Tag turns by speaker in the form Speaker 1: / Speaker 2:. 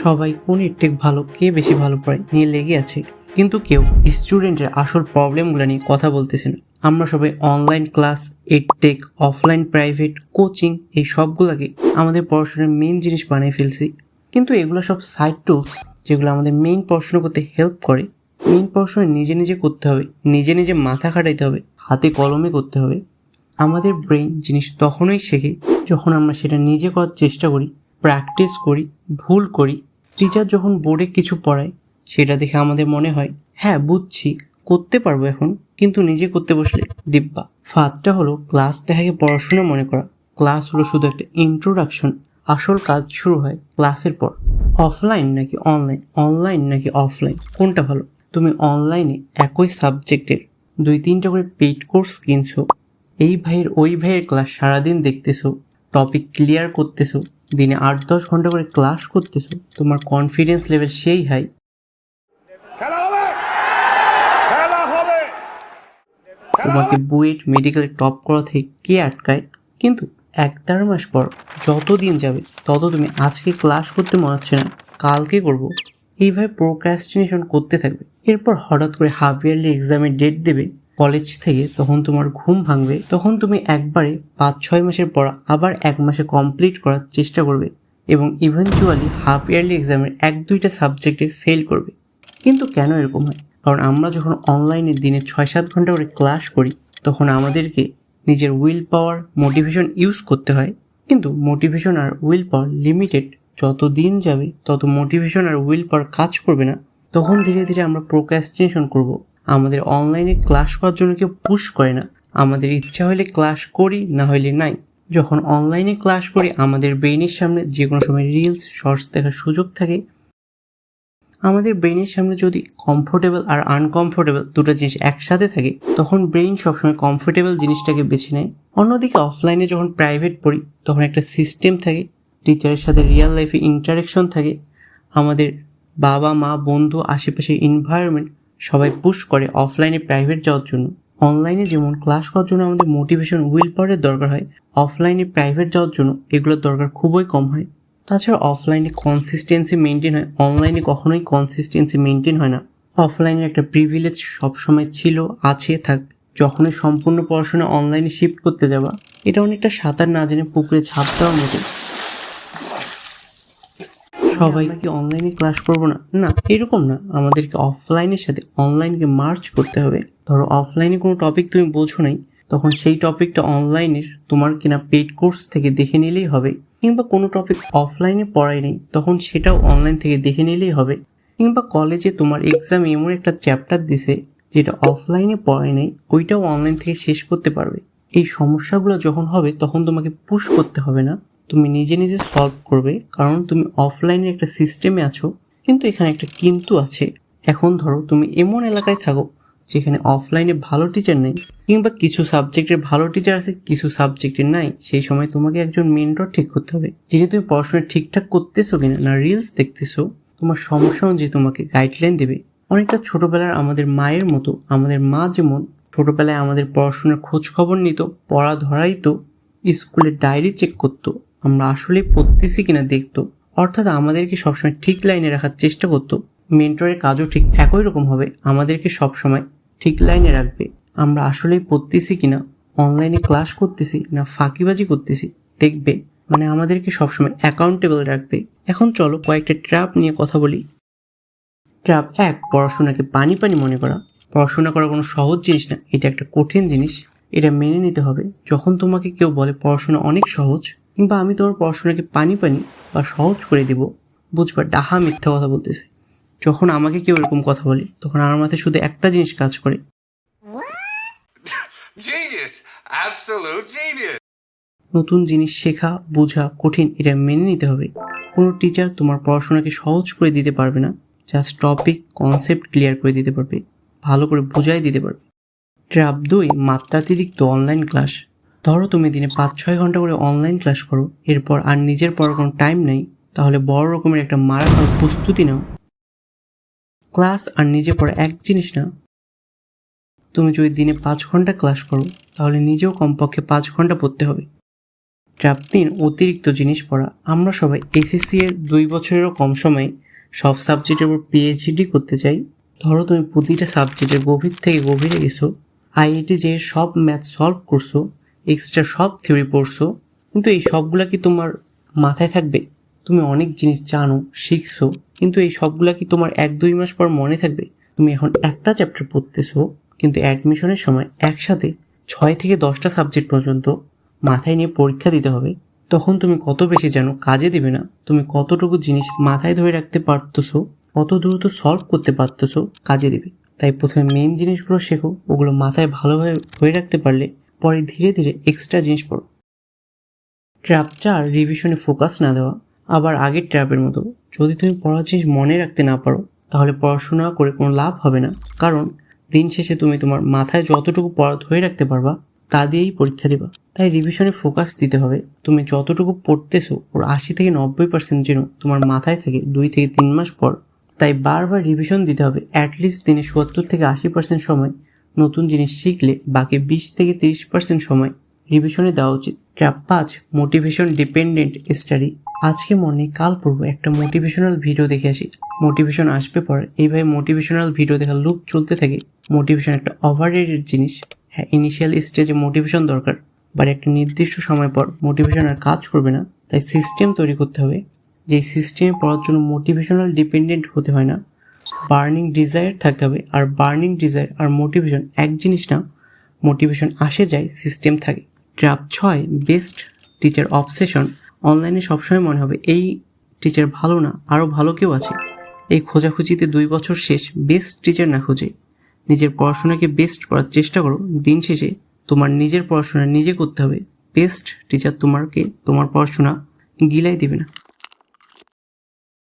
Speaker 1: সবাই কোন এডটেক ভালো, কে বেশি ভালো পড়ায় নিয়ে লেগে আছে, কিন্তু কেউ স্টুডেন্টের আসল প্রবলেমগুলো নিয়ে কথা বলতেছে না। আমরা সবাই online class, edtech, offline private coaching এই সবগুলোকে আমাদের পড়াশোনার মেইন জিনিস বানিয়ে ফেলছি। কিন্তু এগুলো সব সাইড টুলস, যেগুলো আমাদের মেইন পড়াশোনা করতে হেল্প করে। মেইন পড়াশোনা নিজে নিজে করতে হবে, নিজে নিজে মাথা খাটাইতে হবে, হাতে কলমে করতে হবে। আমাদের ব্রেন জিনিস তখনই শেখে যখন আমরা সেটা নিজে করার চেষ্টা করি, প্র্যাকটিস করি, ভুল করি। টিচার যখন বোর্ডে কিছু পড়ায় সেটা দেখে আমাদের মনে হয় হ্যাঁ বুঝছি, করতে পারবো এখন, কিন্তু নিজে করতে বসলে ডিব্বা। ফাঁদটা হলো ক্লাস দেখাকে পড়াশোনা মনে করা। ক্লাস হলো শুধু একটা ইন্ট্রোডাকশন, আসল কাজ শুরু হয় ক্লাসের পর। অফলাইন নাকি অনলাইন, অনলাইন নাকি অফলাইন, কোনটা ভালো? তুমি অনলাইনে একই সাবজেক্টের 2-3টা করে পেইড কোর্স কিনছো, এই ভাইয়ের ওই ভাইয়ের ক্লাস সারাদিন দেখতেছো, টপিক ক্লিয়ার করতেছো, দিনে 8-10 ঘন্টা করে ক্লাস করতেছো, তোমার কনফিডেন্স লেভেল সেই হাই। তোমাকে বুয়েট মেডিকেলে টপ করা থেকে কে আটকায়? কিন্তু 1-1.5 মাস পর যত দিন যাবে তত তুমি আজকে ক্লাস করতে মনে হচ্ছে না, কালকে করব, এইভাবে প্রোক্রাস্টিনেশন করতে থাকবে। এরপর হঠাৎ করে হাফ ইয়ারলি এক্সামের ডেট দেবে কলেজ থেকে, তখন তোমার ঘুম ভাঙবে, তখন তুমি একবারে 5-6 মাসের পড়া আবার 1 মাসে কমপ্লিট করার চেষ্টা করবে এবং ইভেনচুয়ালি হাফ ইয়ারলি এক্সামের 1-2টা সাবজেক্টে ফেল করবে। কিন্তু কেন এরকম হয়? কারণ আমরা যখন অনলাইনে দিনে 6-7 ঘন্টা করে ক্লাস করি, তখন আমাদেরকে নিজের উইল পাওয়ার, মোটিভেশন ইউজ করতে হয়। কিন্তু মোটিভেশন আর উইল পাওয়ার লিমিটেড। যত দিন যাবে তত মোটিভেশন আর উইল পাওয়ার কাজ করবে না, তখন ধীরে ধীরে আমরা প্রোক্রাস্টিনেশন করব। আমাদের অনলাইনে ক্লাস করার জন্য কেউ পুশ করে না, আমাদের ইচ্ছা হলে ক্লাস করি, না হলে নাই। যখন অনলাইনে ক্লাস করি আমাদের ব্রেইনের সামনে যে কোনো সময় রিলস, শর্টস দেখার সুযোগ থাকে। আমাদের ব্রেইনের সামনে যদি কমফোর্টেবল আর আনকমফোর্টেবল দুটো জিনিস একসাথে থাকে, তখন ব্রেইন সবসময় কমফোর্টেবল জিনিসটাকে বেছে নেয়। অন্যদিকে অফলাইনে যখন প্রাইভেট পড়ি তখন একটা সিস্টেম থাকে, টিচারের সাথে রিয়েল লাইফে ইন্টারাকশন থাকে, আমাদের বাবা মা, বন্ধু, আশেপাশের এনভায়রনমেন্ট সবাই পুশ করে অফলাইনে প্রাইভেট যাওয়ার জন্য। অনলাইনে যেমন ক্লাস করার জন্য আমাদের মোটিভেশন, উইল পাওয়ারের দরকার হয়, অফলাইনে প্রাইভেট যাওয়ার জন্য এগুলোর দরকার খুবই কম হয়। তাছাড়া অফলাইনে কনসিস্টেন্সি মেনটেন হয়, অনলাইনে কখনোই কনসিস্টেন্সি মেনটেন হয় না। অফলাইনের একটা প্রিভিলেজ সবসময় ছিল, আছে, থাক। যখনই সম্পূর্ণ পড়াশোনা অনলাইনে শিফট করতে যাবা, এটা অনেকটা সাঁতার না জেনে পুকুরে ঝাঁপ দেওয়ার মতো। সবাই কি অনলাইনে ক্লাস করবো না? না, এরকম না। আমাদেরকে অফলাইনের সাথে অনলাইনকে মার্চ করতে হবে। ধরো অফলাইনে কোনো টপিক তুমি বোঝো নাই, তখন সেই টপিকটা অনলাইনের তোমার কিনা পেইড কোর্স থেকে দেখে নিলেই হবে। কিংবা কোনো টপিক অফলাইনে পড়াই নেই, তখন সেটাও অনলাইন থেকে দেখে নিলেই হবে। কিংবা কলেজে তোমার এক্সাম এমন একটা চ্যাপ্টার দিছে যেটা অফলাইনে পড়াই নেই, ওইটাও অনলাইন থেকে শেষ করতে পারবে। এই সমস্যাগুলো যখন হবে তখন তোমাকে পুশ করতে হবে না, তুমি নিজে নিজে সলভ করবে, কারণ তুমি অফলাইনের একটা সিস্টেমে আছো। কিন্তু এখানে একটা কিন্তু আছে। এখন ধরো তুমি এমন এলাকায় থাকো যেখানে অফলাইনে ভালো টিচার নেই, কিংবা কিছু সাবজেক্টের ভালো টিচার আছে, কিছু সাবজেক্টের নাই। সেই সময় তোমাকে একজন মেন্টর ঠিক করতে হবে, যিনি তুমি পড়াশোনা ঠিকঠাক করতেছো কিনা, না রিলস দেখতেছো, তোমার সমস্যা অনুযায়ী তোমাকে গাইডলাইন দেবে। অনেকটা ছোটবেলার আমাদের মায়ের মতো। আমাদের মা যেমন ছোটবেলায় আমাদের পড়াশোনার খোঁজ খবর নিত, পড়া ধরাইতো, স্কুলের ডায়েরি চেক করতো, আমরা আসলে পড়তেছি কিনা দেখতো, অর্থাৎ আমাদেরকে সবসময় ঠিক লাইনে রাখার চেষ্টা করতো। মেন্টরের কাজও ঠিক একই রকম হবে, আমাদেরকে সবসময় ঠিক লাইনে রাখবে, আমরা আসলেই পড়তেছি কিনা, অনলাইনে ক্লাস করতেছি না ফাঁকিবাজি করতেছি দেখবে, মানে আমাদেরকে সবসময় অ্যাকাউন্টেবল রাখবে। এখন চলো কয়েকটা ট্র্যাপ নিয়ে কথা বলি। ট্র্যাপ 1, পড়াশোনাকে পানি পানি মনে করা। পড়াশোনা করা কোনো সহজ জিনিস না, এটা একটা কঠিন জিনিস, এটা মেনে নিতে হবে। যখন তোমাকে কেউ বলে পড়াশোনা অনেক সহজ, কিংবা আমি তোমার পড়াশোনাকে পানি পানি বা সহজ করে দিব, বুঝবা ডাহা মিথ্যা কথা বলতেছে। যখন আমাকে কেউ এরকম কথা বলে তখন আমার মাথায় শুধু একটা জিনিস কাজ করে,
Speaker 2: Genius! Absolute genius!
Speaker 1: নতুন জিনিস শেখা, বোঝা কঠিন, এটা মেনে নিতে হবে। কোনো টিচার তোমার পড়াশোনাকে সহজ করে দিতে পারবে না, জাস্ট টপিক, কনসেপ্ট ক্লিয়ার করে দিতে পারবে, ভালো করে বুঝাই দিতে পারবে। ট্র্যাপ 2, মাত্রাতিরিক্ত অনলাইন ক্লাস। ধরো তুমি দিনে 5-6 ঘন্টা করে অনলাইন ক্লাস করো, এরপর আর নিজের পড়ার কোনো টাইম নেই, তাহলে বড় রকমের একটা মারা খাওয়ার প্রস্তুতি নাও। ক্লাস আর নিজে পড়া এক জিনিস না। তুমি যদি দিনে 5 ঘন্টা ক্লাস করো, তাহলে নিজেও কমপক্ষে 5 ঘন্টা পড়তে হবে। ট্র্যাপ 3 অতিরিক্ত জিনিস পড়া। আমরা সবাই এসএসসি এর 2 বছরেরও কম সময়ে সব সাবজেক্টের উপর পিএইচডি করতে চাই। ধরো তুমি প্রতিটা সাবজেক্টের গভীর থেকে গভীরে গেছো, আইআইটি যে সব ম্যাথ সলভ করছো, এক্সট্রা সব থিওরি পড়ছো, কিন্তু এই সবগুলা কি তোমার মাথায় থাকবে? তুমি অনেক জিনিস জানো, শিখছো, কিন্তু এই সবগুলা কি তোমার 1-2 মাস পর মনে থাকবে? তুমি এখন একটা চ্যাপ্টার পড়তেছো, কিন্তু অ্যাডমিশনের সময় একসাথে 6 থেকে 10টা সাবজেক্ট পর্যন্ত মাথায় নিয়ে পরীক্ষা দিতে হবে। তখন তুমি কত বেশি জানো কাজে দিবে না, তুমি কতটুকু জিনিস মাথায় ধরে রাখতে পারতেছো, কত দ্রুত সলভ করতে পারতেছো, কাজে দিবে। তাই প্রথমে মেইন জিনিসগুলো শেখো, ওগুলো মাথায় ভালোভাবে ধরে রাখতে পারলে পরে ধীরে ধীরে এক্সট্রা জিনিস পড়ো। ট্র্যাপ 4 রিভিশনে ফোকাস না দেওয়া। আবার আগের ট্র্যাপের মতো, যদি তুমি পড়ার জিনিস মনে রাখতে না পারো তাহলে পড়াশোনা করে কোনো লাভ হবে না, কারণ দিন শেষে তুমি তোমার মাথায় যতটুকু পড়া ধরে রাখতে পারবা তা দিয়েই পরীক্ষা দিবা। তাই রিভিশনে ফোকাস দিতে হবে। তুমি যতটুকু পড়তেছো ওর 80 থেকে 90% যেন তোমার মাথায় থাকে 2 থেকে 3 মাস পর। তাই বারবার রিভিশন দিতে হবে। অ্যাটলিস্ট দিনে 70 থেকে 80% সময় নতুন জিনিস শিখলে বাকি 20 থেকে 30% সময় রিভিশনে দেওয়া উচিত। Trap 5 motivation dependent study. আজকে মনে কাল পড়বো একটা মোটিভেশনাল ভিডিও দেখে আসি, মোটিভেশন আসবে পর। এইভাবে মোটিভেশনাল ভিডিও দেখার লুপ চলতে থাকে। মোটিভেশন একটা ওভাররেটেড জিনিস। হ্যাঁ, ইনিশিয়াল স্টেজে মোটিভেশন দরকার, বাট একটা নির্দিষ্ট সময় পর মোটিভেশন আর কাজ করবে না। তাই সিস্টেম তৈরি করতে হবে, যেই সিস্টেমে পড়ার জন্য মোটিভেশনাল ডিপেন্ডেন্ট হতে হয় না, বার্নিং ডিজায়ার থাকতে হবে। আর বার্নিং ডিজায়ার আর মোটিভেশন এক জিনিস না, মোটিভেশন আসে যায়, সিস্টেম থাকে। Trap 6 best teacher obsession. অনলাইনে সবসময় মনে হবে এই টিচার ভালো না, আরও ভালো কেউ আছে। এই খোঁজাখুঁজিতে 2 বছর শেষ, বেস্ট টিচার না খুঁজে নিজের পড়াশোনাকে বেস্ট করার চেষ্টা করো। দিন শেষে তোমার নিজের পড়াশোনা নিজে করতে হবে। বেস্ট টিচার তোমার পড়াশোনা গিলাই দেবে না।